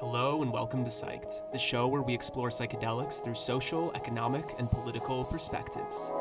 Hello and welcome to Psyched, the show where we explore psychedelics through social, economic, and political perspectives.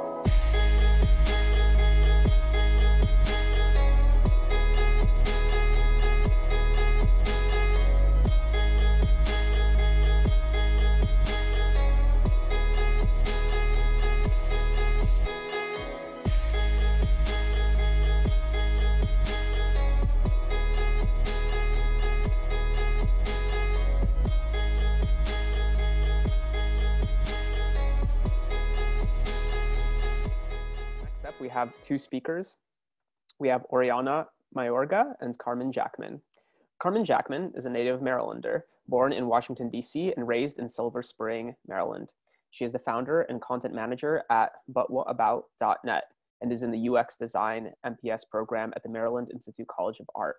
We have two speakers. We have Oriana Mayorga and Carmen Jackman. Carmen Jackman is a native Marylander, born in Washington, D.C. and raised in Silver Spring, Maryland. She is the founder and content manager at butwhatabout.net and is in the UX Design MPS program at the Maryland Institute College of Art.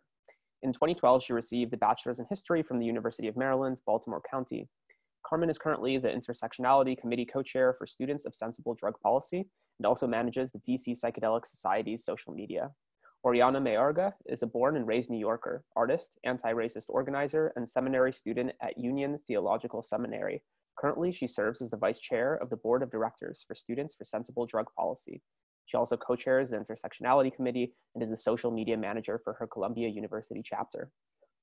In 2012, she received a bachelor's in history from the University of Maryland, Baltimore County. Carmen is currently the Intersectionality Committee co-chair for Students of Sensible Drug Policy and also manages the DC Psychedelic Society's social media. Oriana Mayorga is a born and raised New Yorker, artist, anti-racist organizer, and seminary student at Union Theological Seminary. Currently, she serves as the vice chair of the board of directors for Students for Sensible Drug Policy. She also co-chairs the Intersectionality Committee and is the social media manager for her Columbia University chapter.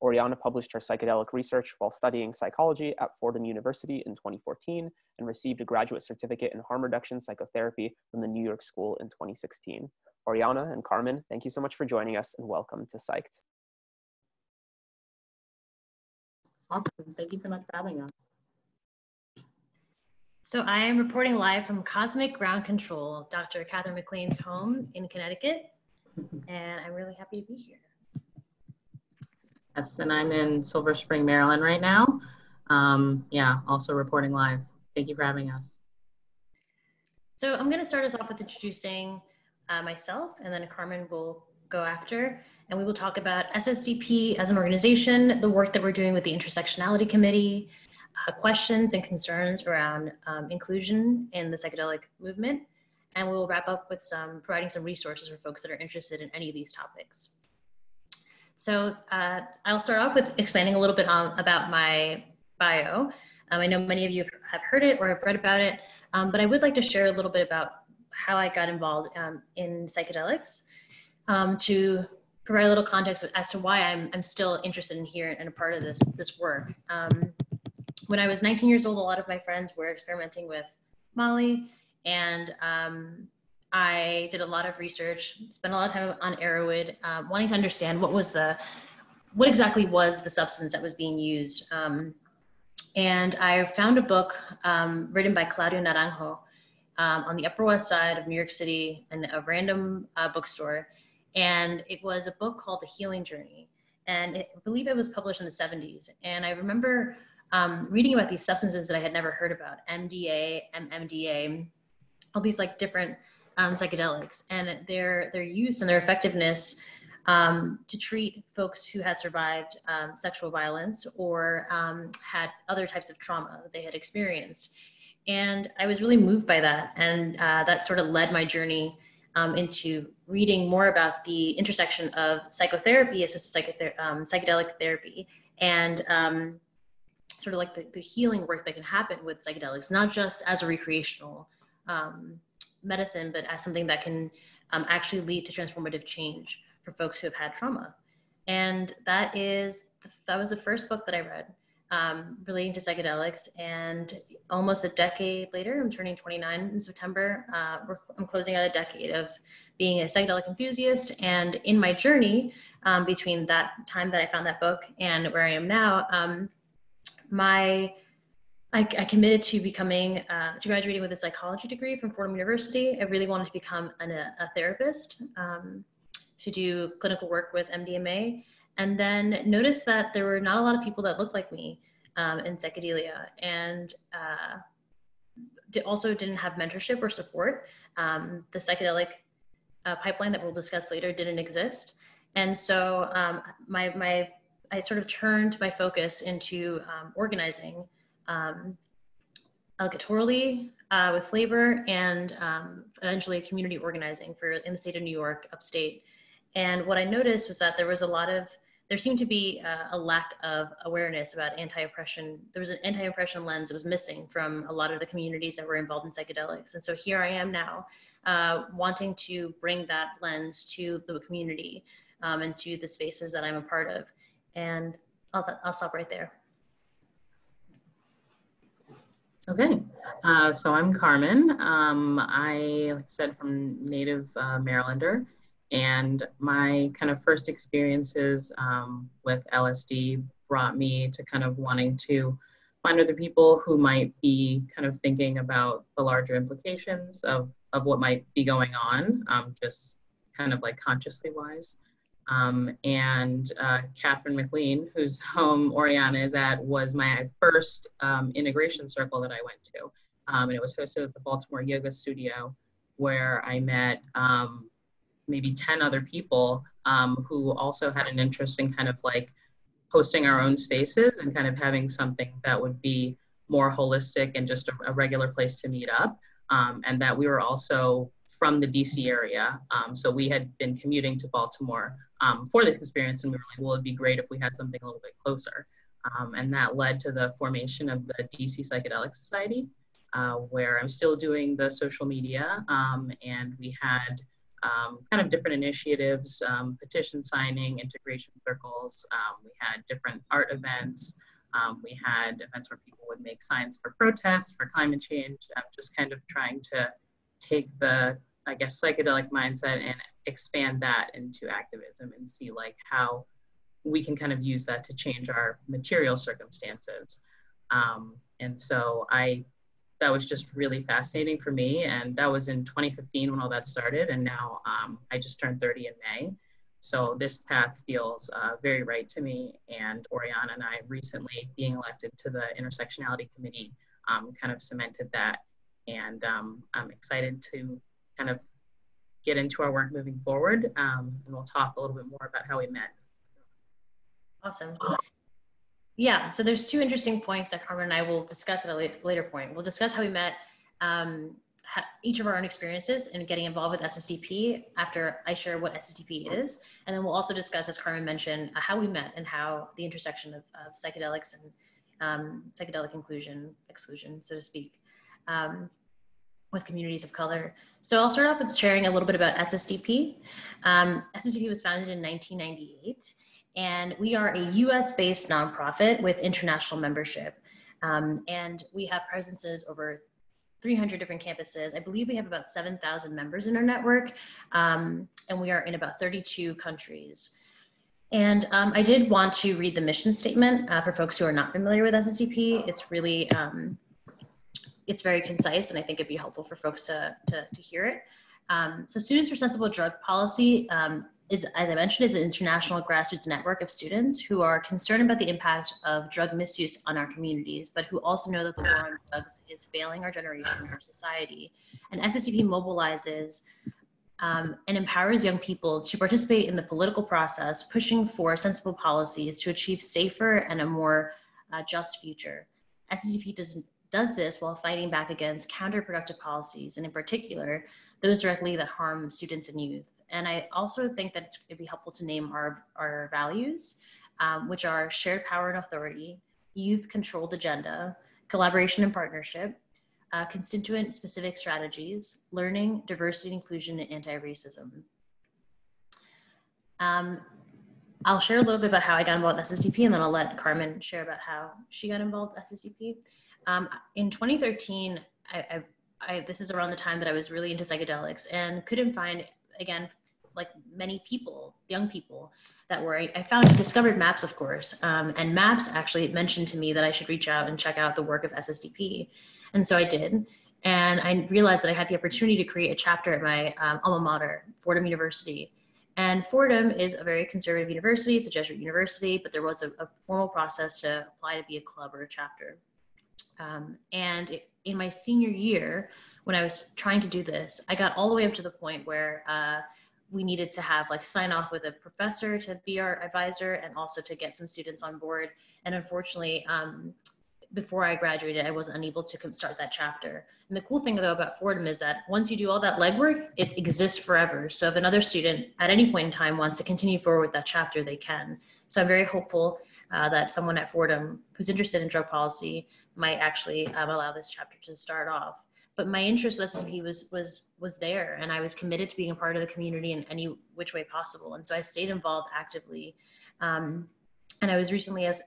Oriana published her psychedelic research while studying psychology at Fordham University in 2014 and received a graduate certificate in harm reduction psychotherapy from the New York School in 2016. Oriana and Carmen, thank you so much for joining us and welcome to Psyched. Awesome, thank you so much for having us. So I am reporting live from Cosmic Ground Control, Dr. Catherine McLean's home in Connecticut, and I'm really happy to be here. Yes, and I'm in Silver Spring, Maryland right now. Also reporting live. Thank you for having us. So I'm going to start us off with introducing myself, and then Carmen will go after, and we will talk about SSDP as an organization, the work that we're doing with the Intersectionality Committee, questions and concerns around inclusion in the psychedelic movement, and we will wrap up with providing some resources for folks that are interested in any of these topics. So I'll start off with explaining a little bit about my bio. I know many of you have heard it or have read about it, but I would like to share a little bit about how I got involved in psychedelics to provide a little context as to why I'm still interested in here and a part of this work. When I was 19 years old, a lot of my friends were experimenting with Molly, and I did a lot of research, spent a lot of time on Arrowwood, wanting to understand what exactly was the substance that was being used. And I found a book written by Claudio Naranjo on the Upper West Side of New York City in a random bookstore. And it was a book called The Healing Journey. And I believe it was published in the 70s. And I remember reading about these substances that I had never heard about, MDA, MMDA, all these like different psychedelics, and their use and their effectiveness to treat folks who had survived sexual violence or had other types of trauma that they had experienced. And I was really moved by that, and that sort of led my journey into reading more about the intersection of psychotherapy, assisted psychedelic therapy, and sort of like the healing work that can happen with psychedelics, not just as a recreational medicine, but as something that can actually lead to transformative change for folks who have had trauma. And that was the first book that I read relating to psychedelics. And almost a decade later, I'm turning 29 in September, I'm closing out a decade of being a psychedelic enthusiast. And in my journey between that time that I found that book and where I am now, I committed to to graduating with a psychology degree from Fordham University. I really wanted to become a therapist, to do clinical work with MDMA, and then noticed that there were not a lot of people that looked like me in psychedelia, and also didn't have mentorship or support. The psychedelic pipeline that we'll discuss later didn't exist. And so I sort of turned my focus into organizing electorally with labor, and eventually community organizing in the state of New York, upstate. And what I noticed was that there there seemed to be a lack of awareness about anti-oppression. There was an anti-oppression lens that was missing from a lot of the communities that were involved in psychedelics. And so here I am now, wanting to bring that lens to the community and to the spaces that I'm a part of. And I'll stop right there. Okay, so I'm Carmen. I, like I said, from native Marylander, and my kind of first experiences with LSD brought me to kind of wanting to find other people who might be kind of thinking about the larger implications of what might be going on, just kind of like consciously wise. And Catherine McLean, whose home Oriana is at, was my first integration circle that I went to. And it was hosted at the Baltimore Yoga Studio, where I met maybe 10 other people who also had an interest in kind of like hosting our own spaces and kind of having something that would be more holistic and just a regular place to meet up. And that we were also from the DC area. So we had been commuting to Baltimore for this experience, and we were like, well, it'd be great if we had something a little bit closer. And that led to the formation of the DC Psychedelic Society, where I'm still doing the social media, and we had kind of different initiatives, petition signing, integration circles. We had different art events. We had events where people would make signs for protests, for climate change, just kind of trying to take the, I guess, psychedelic mindset and expand that into activism and see like how we can kind of use that to change our material circumstances. And so that was just really fascinating for me. And that was in 2015 when all that started. And now I just turned 30 in May. So this path feels very right to me. And Oriana and I recently being elected to the Intersectionality Committee kind of cemented that. And I'm excited to kind of get into our work moving forward. And we'll talk a little bit more about how we met. Awesome. Yeah, so there's two interesting points that Carmen and I will discuss at a later point. We'll discuss how we met, each of our own experiences in getting involved with SSDP after I share what SSDP is. And then we'll also discuss, as Carmen mentioned, how we met and how the intersection of psychedelics and psychedelic exclusion, so to speak, with communities of color. So I'll start off with sharing a little bit about SSDP. SSDP was founded in 1998. And we are a US-based nonprofit with international membership. And we have presences over 300 different campuses. I believe we have about 7,000 members in our network. And we are in about 32 countries. And I did want to read the mission statement for folks who are not familiar with SSDP. It's really, it's very concise, and I think it'd be helpful for folks to hear it. So Students for Sensible Drug Policy is, as I mentioned, is an international grassroots network of students who are concerned about the impact of drug misuse on our communities, but who also know that the war on drugs is failing our generation and our society. And SSDP mobilizes and empowers young people to participate in the political process, pushing for sensible policies to achieve safer and a more just future. SSDP does this while fighting back against counterproductive policies, and in particular, those directly that harm students and youth. And I also think that it'd be helpful to name our values, which are shared power and authority, youth-controlled agenda, collaboration and partnership, constituent-specific strategies, learning, diversity, inclusion, and anti-racism. I'll share a little bit about how I got involved with SSDP, and then I'll let Carmen share about how she got involved with SSDP. In 2013, this is around the time that I was really into psychedelics and couldn't find, again, like many people, young people that were, I discovered MAPS, of course, and MAPS actually mentioned to me that I should reach out and check out the work of SSDP. And so I did. And I realized that I had the opportunity to create a chapter at my alma mater, Fordham University. And Fordham is a very conservative university. It's a Jesuit university, but there was a formal process to apply to be a club or a chapter. In my senior year, when I was trying to do this, I got all the way up to the point where we needed to have like sign off with a professor to be our advisor and also to get some students on board. And unfortunately, before I graduated, I wasn't unable to start that chapter. And the cool thing though about Fordham is that once you do all that legwork, it exists forever. So if another student at any point in time wants to continue forward with that chapter, they can. So I'm very hopeful that someone at Fordham who's interested in drug policy might actually allow this chapter to start off. But my interest with SSDP was there, and I was committed to being a part of the community in any which way possible. And so I stayed involved actively. And I was recently, as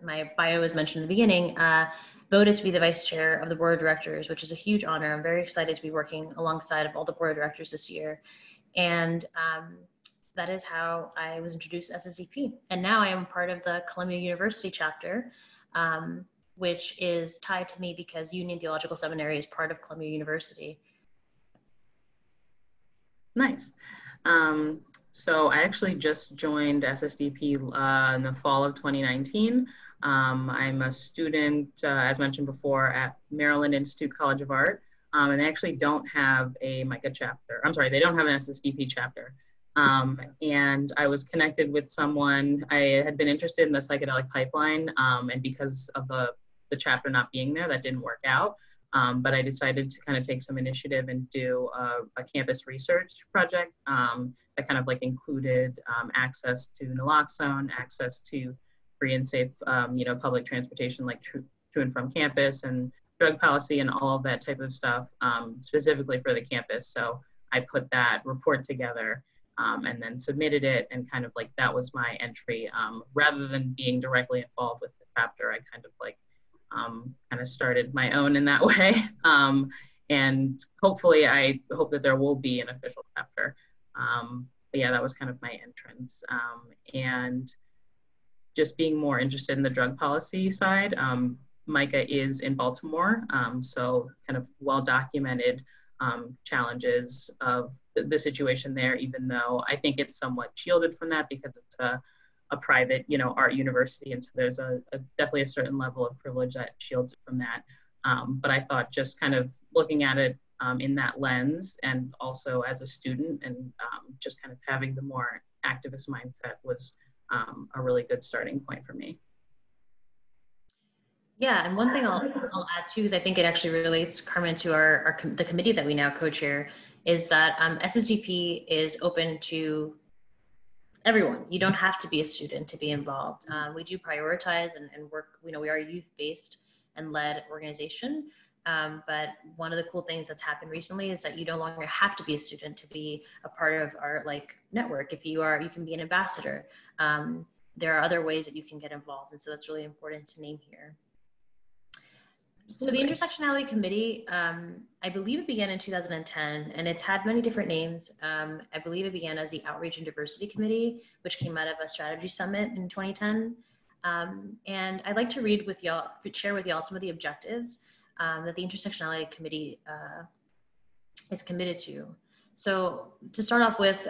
my bio was mentioned in the beginning, voted to be the vice chair of the board of directors, which is a huge honor. I'm very excited to be working alongside of all the board of directors this year. And that is how I was introduced to SSDP. And now I am part of the Columbia University chapter, which is tied to me because Union Theological Seminary is part of Columbia University. Nice. So I actually just joined SSDP in the fall of 2019. I'm a student, as mentioned before, at Maryland Institute College of Art, and they actually don't have a MICA chapter. I'm sorry, they don't have an SSDP chapter. And I was connected with someone. I had been interested in the psychedelic pipeline, and because of the chapter not being there, that didn't work out. But I decided to kind of take some initiative and do a campus research project that kind of like included access to naloxone, access to free and safe, public transportation, like to and from campus, and drug policy and all of that type of stuff, specifically for the campus. So I put that report together and then submitted it, and kind of like that was my entry. Rather than being directly involved with the chapter, I kind of like kind of started my own in that way. And hopefully I hope that there will be an official chapter. But yeah, that was kind of my entrance. And just being more interested in the drug policy side, MICA is in Baltimore, so kind of well-documented challenges of the situation there, even though I think it's somewhat shielded from that because it's a private, art university, and so there's definitely a certain level of privilege that shields it from that. But I thought just kind of looking at it in that lens, and also as a student, and just kind of having the more activist mindset was a really good starting point for me. Yeah, and one thing I'll add too, because I think it actually relates, Carmen, to the committee that we now co-chair, is that SSDP is open to everyone. You don't have to be a student to be involved. We do prioritize and work, we are a youth-based and led organization. But one of the cool things that's happened recently is that you no longer have to be a student to be a part of our network. If you are, you can be an ambassador. There are other ways that you can get involved. And so that's really important to name here. So the Intersectionality Committee, I believe it began in 2010, and it's had many different names. I believe it began as the Outreach and Diversity Committee, which came out of a strategy summit in 2010. And I'd like to share with y'all some of the objectives that the Intersectionality Committee is committed to. So to start off with,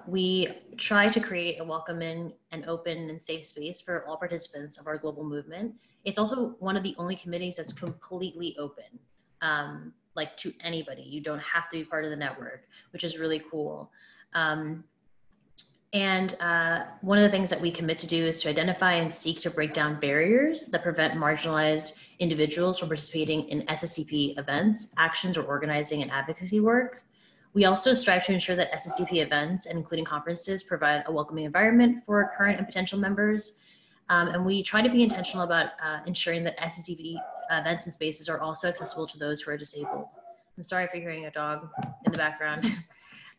we try to create a welcoming and open and safe space for all participants of our global movement. It's also one of the only committees that's completely open, to anybody. You don't have to be part of the network, which is really cool. And one of the things that we commit to do is to identify and seek to break down barriers that prevent marginalized individuals from participating in SSDP events, actions, or organizing and advocacy work. We also strive to ensure that SSDP events, and including conferences, provide a welcoming environment for current and potential members. And we try to be intentional about ensuring that SSDP events and spaces are also accessible to those who are disabled. I'm sorry if you're hearing a dog in the background.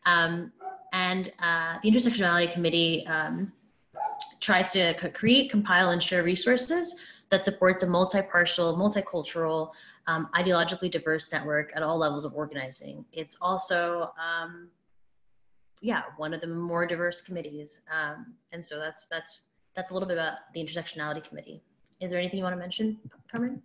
The Intersectionality Committee tries to create, compile, and share resources that supports a multi-partial, multicultural, ideologically diverse network at all levels of organizing. It's also, one of the more diverse committees. And so that's a little bit about the Intersectionality Committee. Is there anything you want to mention, Carmen?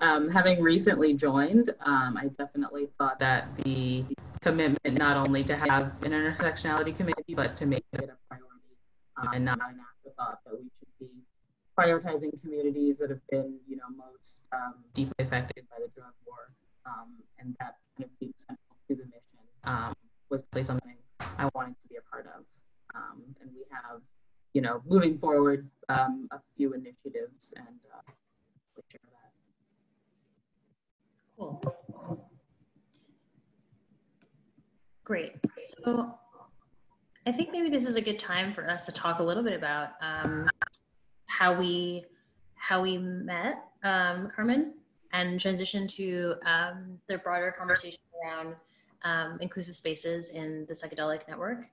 Having recently joined, I definitely thought that the commitment not only to have an intersectionality committee, but to make it a priority and not an afterthought, that we should be prioritizing communities that have been, most deeply affected by the drug war, and that kind of being central to the mission was really something I wanted to be a part of. And we have you know, moving forward a few initiatives and share that. Cool. Great. So I think maybe this is a good time for us to talk a little bit about how we met, Carmen, and transition to the broader conversation around inclusive spaces in the psychedelic network.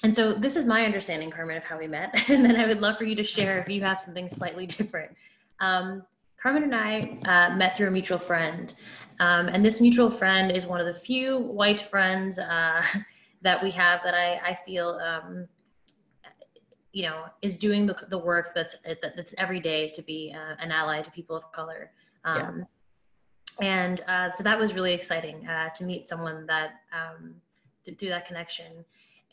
And so this is my understanding, Carmen, of how we met, and then I would love for you to share if you have something slightly different. Carmen and I met through a mutual friend, and this mutual friend is one of the few white friends that we have that I feel, you know, is doing the work that's every day to be an ally to people of color. And so that was really exciting to meet someone that through that connection.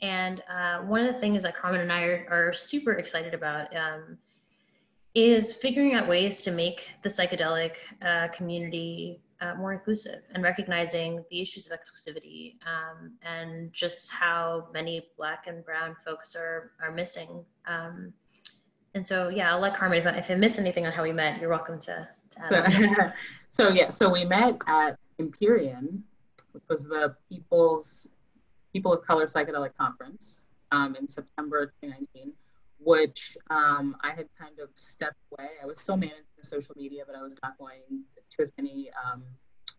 And one of the things that Carmen and I are super excited about is figuring out ways to make the psychedelic community more inclusive, and recognizing the issues of exclusivity and just how many Black and Brown folks are missing. And so, yeah, I'll let Carmen, if I missed anything on how we met, you're welcome to add on. So we met at Empyrean, which was the People of Color Psychedelic Conference in September 2019, which I had kind of stepped away. I was still managing the social media, but I was not going to as many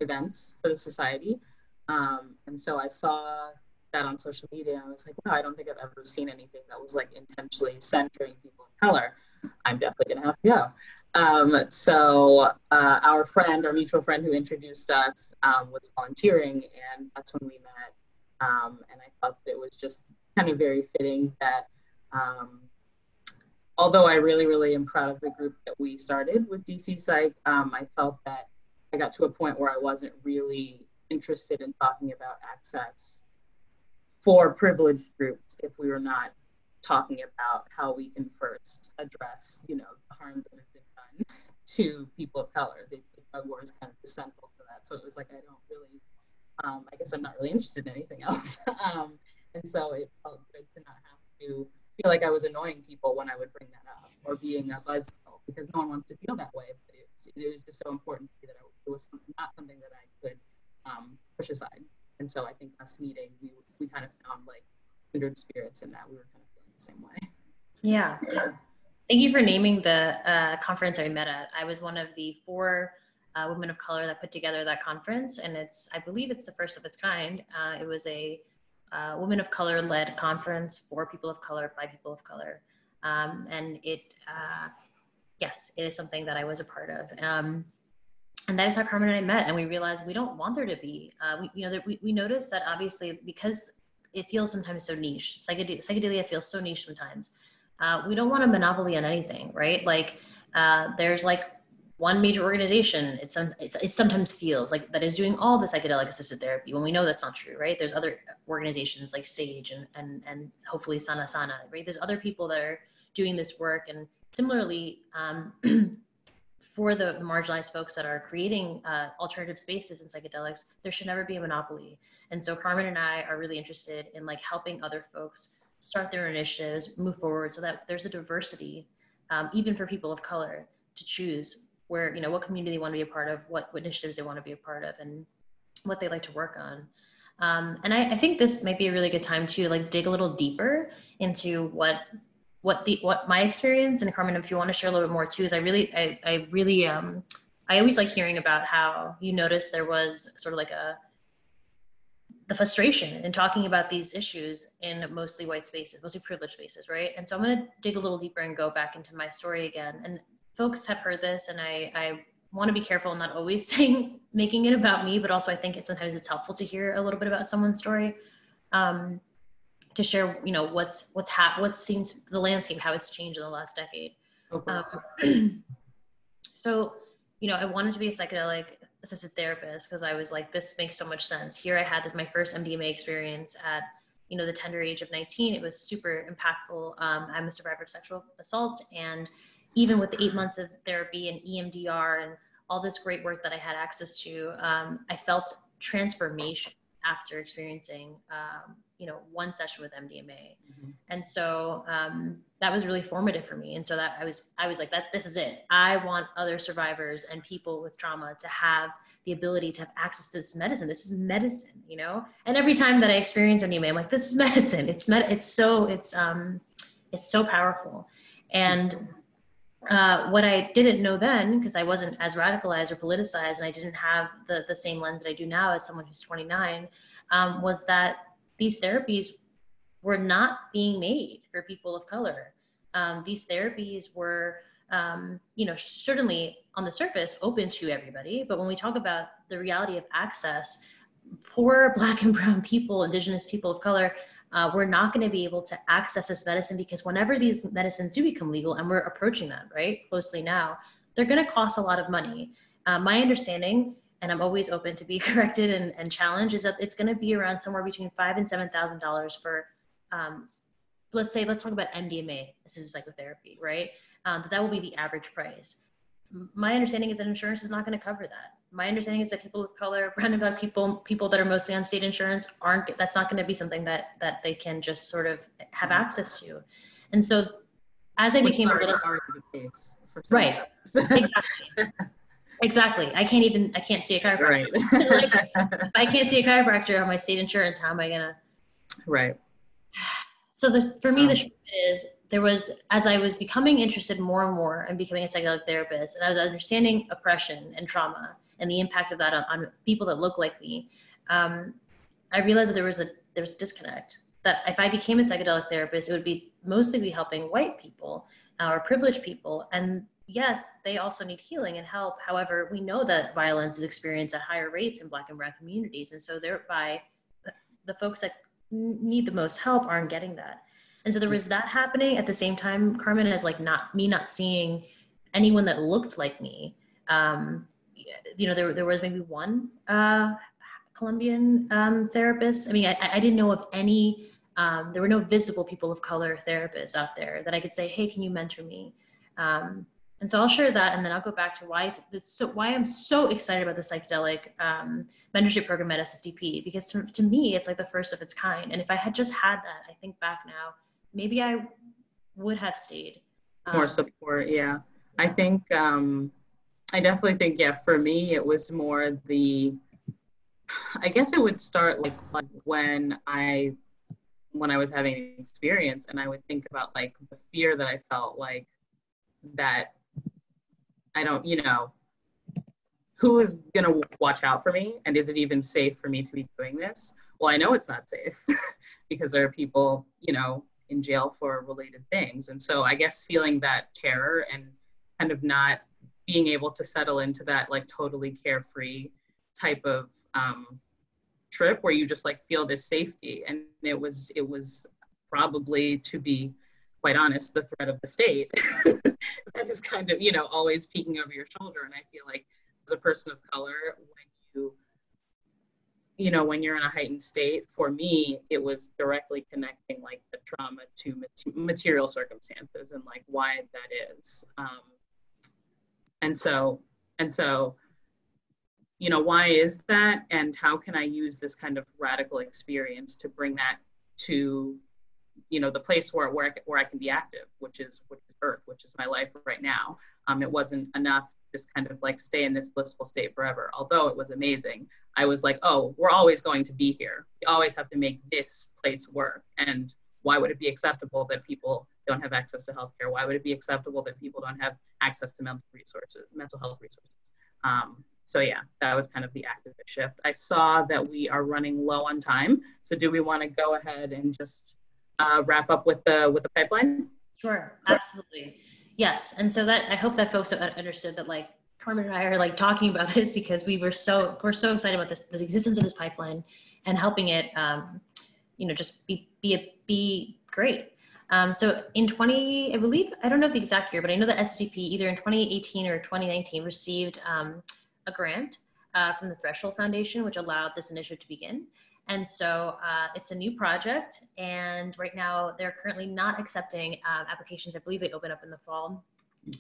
events for the society. And so I saw that on social media, and I was like, wow, I don't think I've ever seen anything that was like intentionally centering people of color. I'm definitely gonna have to go. So our mutual friend who introduced us was volunteering, and that's when we met. And I thought that it was just kind of very fitting that although I really, really am proud of the group that we started with DC Psych, I felt that I got to a point where I wasn't really interested in talking about access for privileged groups if we were not talking about how we can first address, you know, the harms that have been done to people of color. The drug war is kind of central to that. So it was like, I don't really, I guess I'm not really interested in anything else. And so it felt good to not have to feel like I was annoying people when I would bring that up, or being a buzzkill, because no one wants to feel that way. But it was just so important to me that it was not something that I could push aside. And so I think us meeting, we kind of found like kindred spirits in that we were kind of feeling the same way. Yeah. Thank you for naming the conference I met at. I was one of the 4 women of color that put together that conference, and I believe it's the first of its kind. It was a women of color led conference for people of color by people of color. And yes, it is something that I was a part of. And that is how Carmen and I met, and we realized we don't want there to be. We noticed that obviously, because it feels sometimes so niche, psychedelia feels so niche sometimes. We don't want a monopoly on anything, right? Like there's like one major organization, it sometimes feels like, that is doing all the psychedelic assisted therapy, when we know that's not true, right? There's other organizations like Sage and hopefully Sana Sana, right? There's other people that are doing this work. And similarly, for the marginalized folks that are creating alternative spaces in psychedelics, there should never be a monopoly. And so Carmen and I are really interested in like helping other folks start their initiatives, move forward, so that there's a diversity, even for people of color, to choose where, what community they want to be a part of, what initiatives they want to be a part of, and what they like to work on. And I think this might be a really good time to like dig a little deeper into what my experience, and Carmen, if you want to share a little bit more too, is I always like hearing about how you noticed there was sort of like the frustration in talking about these issues in mostly white spaces, mostly privileged spaces, right? And so I'm going to dig a little deeper and go back into my story again. And folks have heard this, and I want to be careful not always making it about me, but also I think sometimes it's helpful to hear a little bit about someone's story, to share, what seems the landscape, how it's changed in the last decade. So, I wanted to be a psychedelic assisted therapist because I was like, this makes so much sense. Here I had my first MDMA experience at, the tender age of 19. It was super impactful. I'm a survivor of sexual assault, and even with the 8 months of therapy and EMDR and all this great work that I had access to, I felt transformation after experiencing, one session with MDMA. And so that was really formative for me. And so that I was like, this is it. I want other survivors and people with trauma to have the ability to have access to this medicine. This is medicine, And every time that I experience MDMA, I'm like, this is medicine. It's so powerful. And what I didn't know then, because I wasn't as radicalized or politicized, and I didn't have the same lens that I do now as someone who's 29, was that these therapies were not being made for people of color. These therapies were, certainly on the surface open to everybody, but when we talk about the reality of access, poor Black and brown people, Indigenous people of color, we're not going to be able to access this medicine, because whenever these medicines do become legal, and we're approaching that closely now, they're going to cost a lot of money. My understanding, and I'm always open to be corrected and challenged, is that it's going to be around somewhere between $5,000 and $7,000 for, let's talk about MDMA. This is psychotherapy, right? That will be the average price. My understanding is that insurance is not going to cover that. My understanding is that people of color, brown and black people that are mostly on state insurance, that's not going to be something that they can just sort of have access to. And so as I became a little, right, exactly. I can't see a chiropractor. Right. If I can't see a chiropractor on my state insurance, how am I gonna? Right. So for me, the shift is, as I was becoming interested more and more and becoming a psychedelic therapist, and I was understanding oppression and trauma and the impact of that on people that look like me, I realized that there was a disconnect. That if I became a psychedelic therapist, it would be mostly helping white people or privileged people. And yes, they also need healing and help. However, we know that violence is experienced at higher rates in Black and brown communities. And so thereby, the folks that need the most help aren't getting that. And so there was that happening at the same time, Carmen, as not seeing anyone that looked like me. There was maybe one Colombian therapist. I mean, I didn't know of any, there were no visible people of color therapists out there that I could say, hey, can you mentor me? And so I'll share that, and then I'll go back to why I'm so excited about the psychedelic mentorship program at SSDP, because to me, it's like the first of its kind. And if I had just had that, I think back now, maybe I would have stayed. More support, yeah. I think, I definitely think, yeah, for me, it was more I guess it would start like when I was having an experience, and I would think about like the fear that I felt, like that I don't, who is going to watch out for me? And is it even safe for me to be doing this? Well, I know it's not safe because there are people, in jail for related things. And so I guess feeling that terror and kind of not being able to settle into that like totally carefree type of trip where you just like feel this safety. And it was probably, to be quite honest, the threat of the state that is kind of, always peeking over your shoulder. And I feel like as a person of color, when you're in a heightened state, for me, it was directly connecting like the trauma to material circumstances and like why that is. And so, why is that? And how can I use this kind of radical experience to bring that to, the place where I can be active, which is Earth, which is my life right now. It wasn't enough to just kind of like stay in this blissful state forever. Although it was amazing, I was like, oh, we're always going to be here. We always have to make this place work. And why would it be acceptable that people don't have access to healthcare? Why would it be acceptable that people don't have access to mental health resources? So yeah, that was kind of the activist shift. I saw that we are running low on time. So do we want to go ahead and just wrap up with the pipeline? Sure, absolutely. Yes. And so that, I hope that folks have understood that like Carmen and I are like talking about this because we're so excited about the existence of this pipeline and helping it, just be great. So in I believe, I don't know the exact year, but I know that SSDP either in 2018 or 2019 received a grant from the Threshold Foundation, which allowed this initiative to begin. And so it's a new project, and right now they're currently not accepting applications. I believe they open up in the fall.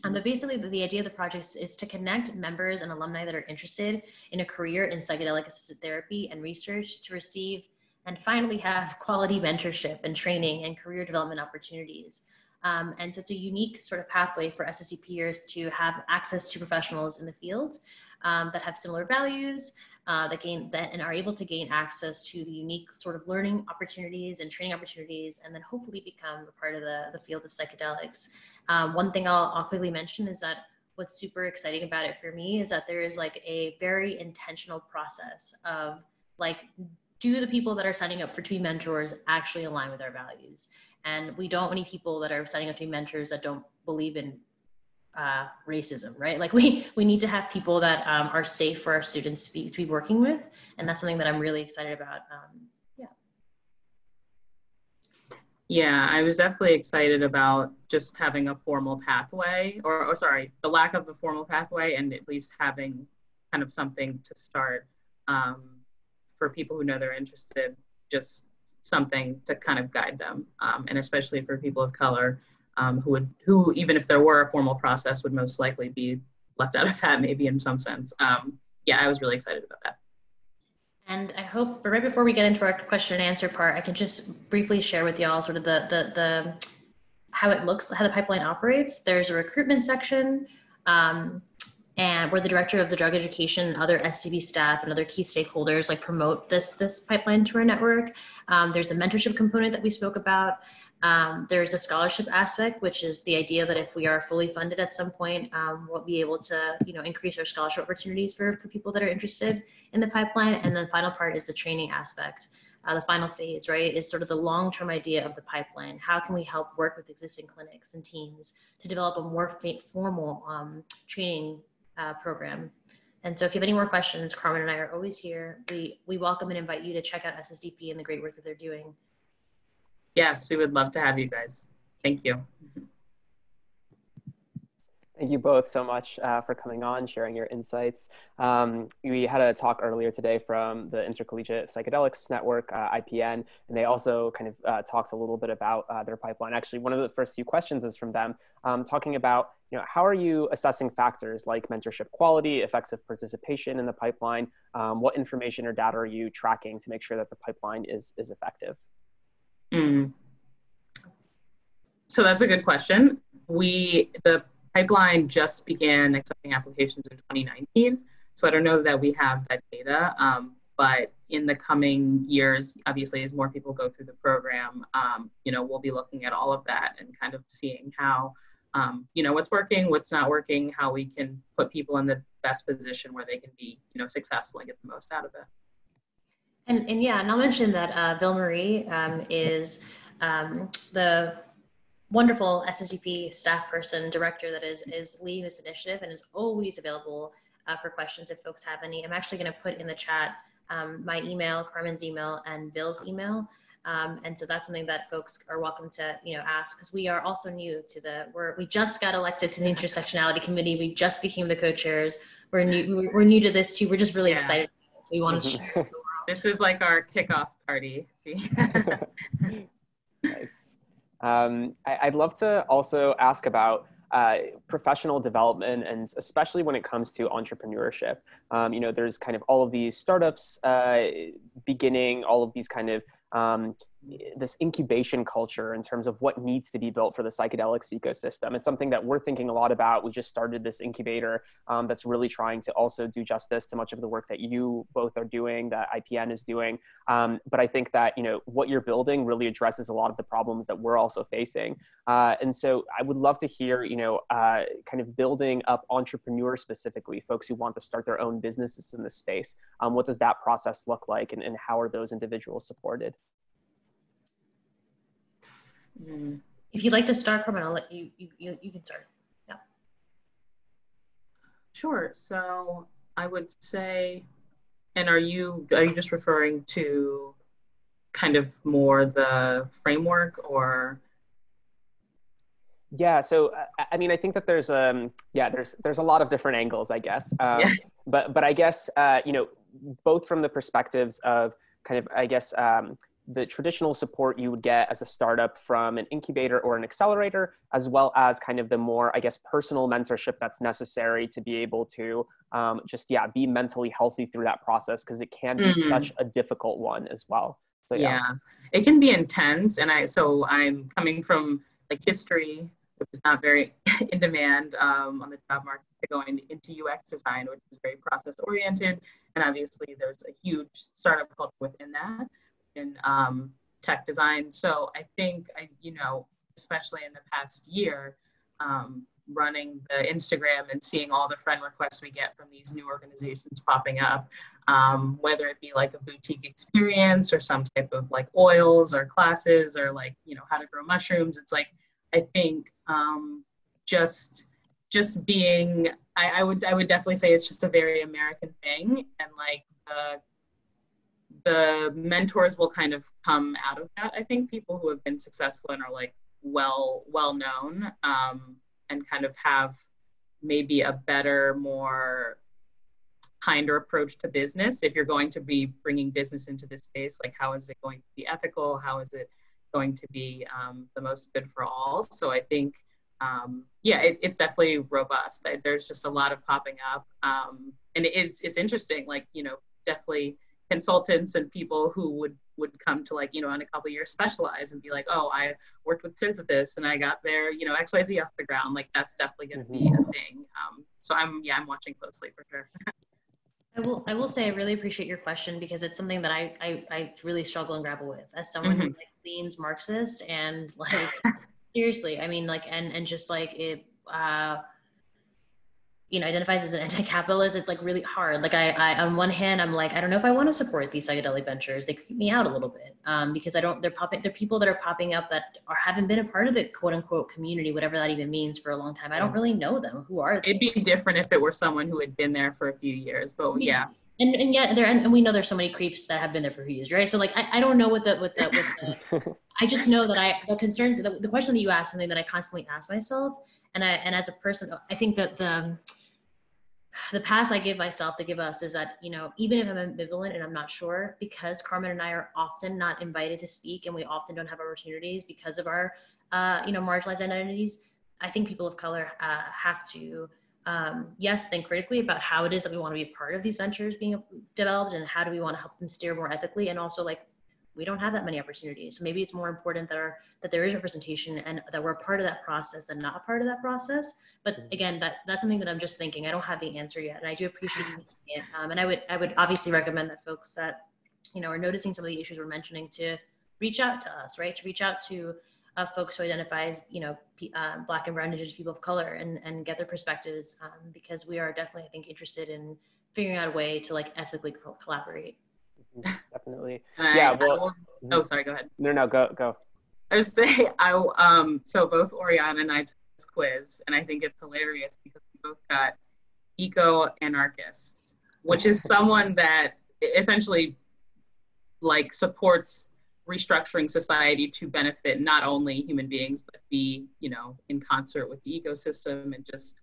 But basically the idea of the project is to connect members and alumni that are interested in a career in psychedelic assisted therapy and research to receive and finally have quality mentorship and training and career development opportunities. And so it's a unique sort of pathway for SSCPers to have access to professionals in the field that have similar values, and are able to gain access to the unique sort of learning opportunities and training opportunities, and then hopefully become a part of the field of psychedelics. One thing I'll quickly mention is that what's super exciting about it for me is that there is like a very intentional process of like, do the people that are signing up for to be mentors actually align with our values? And we don't want any people that are signing up to be mentors that don't believe in racism, right? Like we need to have people that are safe for our students to be working with. And that's something that I'm really excited about. Yeah, I was definitely excited about just having a formal pathway, or sorry, the lack of the formal pathway, and at least having kind of something to start for people who know they're interested, just something to kind of guide them, and especially for people of color who even if there were a formal process would most likely be left out of that, maybe in some sense. Yeah, I was really excited about that. And I hope, but right before we get into our question and answer part, I can just briefly share with y'all sort of the how it looks, how the pipeline operates. There's a recruitment section, and where the director of the drug education and other SCB staff and other key stakeholders like promote this pipeline to our network. There's a mentorship component that we spoke about. There's a scholarship aspect, which is the idea that if we are fully funded at some point, we'll be able to, increase our scholarship opportunities for people that are interested in the pipeline. And then the final part is the training aspect. The final phase, right, is sort of the long-term idea of the pipeline. How can we help work with existing clinics and teams to develop a more formal training program? And so if you have any more questions, Carmen and I are always here. We welcome and invite you to check out SSDP and the great work that they're doing. Yes, we would love to have you guys. Thank you. Thank you both so much for coming on, sharing your insights. We had a talk earlier today from the Intercollegiate Psychedelics Network, IPN, and they also kind of talked a little bit about their pipeline. Actually, one of the first few questions is from them, talking about, how are you assessing factors like mentorship quality, effective participation in the pipeline? What information or data are you tracking to make sure that the pipeline is effective? So that's a good question. The pipeline just began accepting applications in 2019. So I don't know that we have that data, but in the coming years, obviously, as more people go through the program, we'll be looking at all of that and kind of seeing how, what's working, what's not working, how we can put people in the best position where they can be, successful and get the most out of it. And yeah, and I'll mention that Ville Marie is the wonderful SSCP staff person, director that is leading this initiative and is always available for questions if folks have any. I'm actually going to put in the chat my email, Carmen's email, and Bill's email. And so that's something that folks are welcome to, ask, because we are also new to we just got elected to the Intersectionality Committee. We just became the co-chairs. We're new to this too. We're just really excited. So we want to share the world. This is like our kickoff party. Nice. I'd love to also ask about professional development, and especially when it comes to entrepreneurship. There's kind of all of these startups beginning, all of these kind of this incubation culture in terms of what needs to be built for the psychedelics ecosystem. It's something that we're thinking a lot about. We just started this incubator that's really trying to also do justice to much of the work that you both are doing, that IPN is doing. But I think that, what you're building really addresses a lot of the problems that we're also facing. And so I would love to hear, kind of building up entrepreneurs specifically, folks who want to start their own businesses in this space. What does that process look like, and how are those individuals supported? If you'd like to start, Carmen, I'll let you can start. Yeah. Sure. So I would say, and are you just referring to kind of more the framework, or? Yeah. So I mean, I think that there's a lot of different angles, I guess. But I guess both from the perspectives of kind of, I guess, the traditional support you would get as a startup from an incubator or an accelerator, as well as kind of the more, I guess, personal mentorship that's necessary to be able to be mentally healthy through that process, because it can be such a difficult one as well. So yeah, it can be intense. And I'm coming from like history, which is not very in demand on the job market, going into UX design, which is very process oriented. And obviously there's a huge startup culture within that, in tech design. So I think, especially in the past year, running the Instagram and seeing all the friend requests we get from these new organizations popping up, whether it be like a boutique experience or some type of like oils or classes or like, how to grow mushrooms. It's like, I think just being, I would definitely say it's just a very American thing. And like the mentors will kind of come out of that. I think people who have been successful and are like well known, and kind of have maybe a better, more kinder approach to business. If you're going to be bringing business into this space, like how is it going to be ethical? How is it going to be the most good for all? So I think, it's definitely robust. There's just a lot of popping up. And it's interesting, like, definitely consultants and people who would come to like, in a couple of years specialize and be like, oh, I worked with Synthesis and I got their, XYZ off the ground. Like that's definitely going to be a thing. So I'm watching closely for sure. I will say I really appreciate your question, because it's something that I really struggle and grapple with as someone who like leans Marxist and like seriously, I mean, like, and just like it, identifies as an anti-capitalist. It's like really hard. Like I on one hand, I'm like, I don't know if I want to support these psychedelic ventures. They creep me out a little bit, because they're people that are popping up that haven't been a part of the quote unquote community, whatever that even means, for a long time. I don't really know them. Who are they? It'd be different if it were someone who had been there for a few years, but yeah. And yet and we know there's so many creeps that have been there for a few years, right? So like, I don't know what the I just know that the concerns, the question that you asked, something that I constantly ask myself. And as a person, I think that the pass I give myself to give us is that, even if I'm ambivalent and I'm not sure, because Carmen and I are often not invited to speak and we often don't have opportunities because of our, marginalized identities, I think people of color have to, yes, think critically about how it is that we want to be a part of these ventures being developed, and how do we want to help them steer more ethically. And also, like, we don't have that many opportunities. So maybe it's more important that there is representation and that we're a part of that process than not a part of that process. But again, that's something that I'm just thinking. I don't have the answer yet, and I do appreciate you mentioning it. And I would obviously recommend that folks that, are noticing some of the issues we're mentioning to reach out to us, right? To reach out to folks who identify as, Black and brown indigenous people of color and get their perspectives, because we are definitely, I think, interested in figuring out a way to like ethically collaborate. Definitely. Sorry, go ahead. No, go. I was saying, so both Oriana and I took this quiz, and I think it's hilarious because we both got eco-anarchist, which is someone that essentially like supports restructuring society to benefit not only human beings, but be, in concert with the ecosystem and just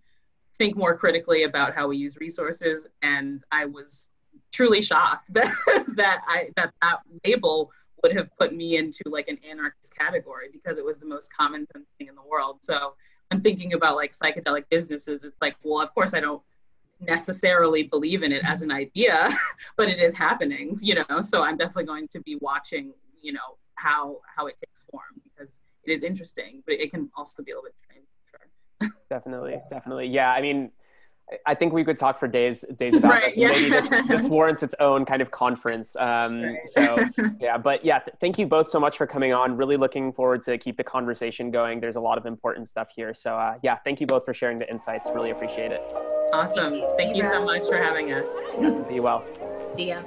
think more critically about how we use resources. And I was truly shocked that that label would have put me into like an anarchist category, because it was the most common sense thing in the world. So I'm thinking about like psychedelic businesses. It's like, well, of course I don't necessarily believe in it as an idea, but it is happening, so I'm definitely going to be watching, how it takes form, because it is interesting, but it can also be a little bit strange. Sure. Definitely. Yeah. I mean, I think we could talk for days about right, this. Yeah. Maybe this warrants its own kind of conference. Right. So yeah, but yeah, thank you both so much for coming on. Really looking forward to keep the conversation going. There's a lot of important stuff here. So yeah, thank you both for sharing the insights. Really appreciate it. Awesome. Thank you so much for having us. Yeah, be well. See ya.